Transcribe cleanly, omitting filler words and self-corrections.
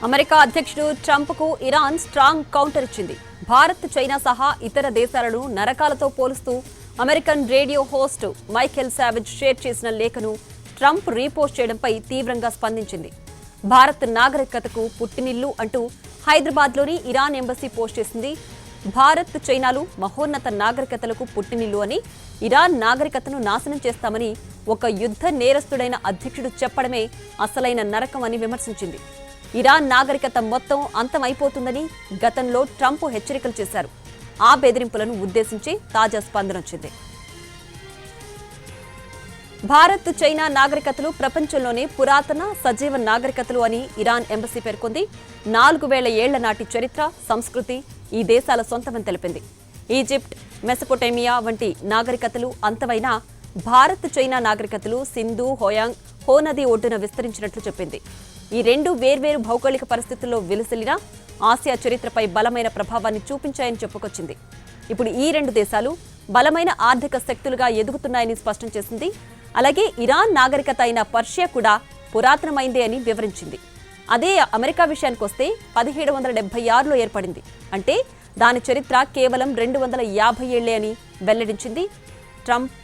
America అధ్యక్షుడు ట్రంప్కు Iran strong counter ఇచ్చింది. Bharat, China సహా ఇతర దేశాలను నరకాలతో పోలుస్తూ American radio host Michael Savage share చేసిన లేఖను ట్రంప్ రీపోస్ట్ చేయడంపై తీవ్రంగా స్పందించింది. భారత్ నాగరికతకు పుట్టినిల్లు అంటూ హైదరాబాద్లోని ఇరాన్ ఎంబసీ పోస్ట్ చేసింది. భారత్, చైనాలు మహోన్నత నాగరికతలకు పుట్టినిల్లు అని, ఇరాన్ నాగరికతను నాశనం చేస్తామని ఒక యుద్ధ నేరస్తుడైన అధ్యక్షుడు చెప్పడమే అసలైన నరకం అని విమర్శించింది. ఇరాన్ నాగరికత మొత్తం అంతమైపోతుందని గతంలో ట్రంప్ హెచ్చరికలు చేశారు. ఆ బెదిరింపులను ఉద్దేశించి తాజా స్పందన వచ్చింది. భారత్, చైనా నాగరికతలు ప్రపంచంలోనే పురాతన సజీవ నాగరికతలు అని ఇరాన్ ఎంబసీ పేర్కొంది. 4000 ఏళ్ల నాటి చరిత్ర, సంస్కృతి ఈ దేశాల సొంతమని తెలిపింది. ఈజిప్ట్, మెసొపొటేమియా వంటి నాగరికతలు అంతమైన భారత్, చైనా నాగరికతలు సింధు, హోయాంగ్, హో నది ఒడ్డున విస్తరించినట్లు చెప్పింది. ఈ రెండు వేర్వేరు భౌగోళిక పరిస్థితుల్లో విలసిల్లిన ఆసియా చరిత్రపై బలమైన ప్రభావాన్ని చూపించాయని చెప్పుకొచ్చింది. ఇప్పుడు ఈ రెండు దేశాలు బలమైన ఆర్థిక శక్తులుగా ఎదుగుతున్నాయని స్పష్టం చేసింది. అలాగే ఇరాన్ నాగరికత అయిన పర్షియా కూడా పురాతనమైందే అని వివరించింది. అదే అమెరికా విషయానికొస్తే 1776లో ఏర్పడింది. అంటే దాని చరిత్ర కేవలం 250 ఏళ్లే అని వెల్లడించింది ట్రంప్.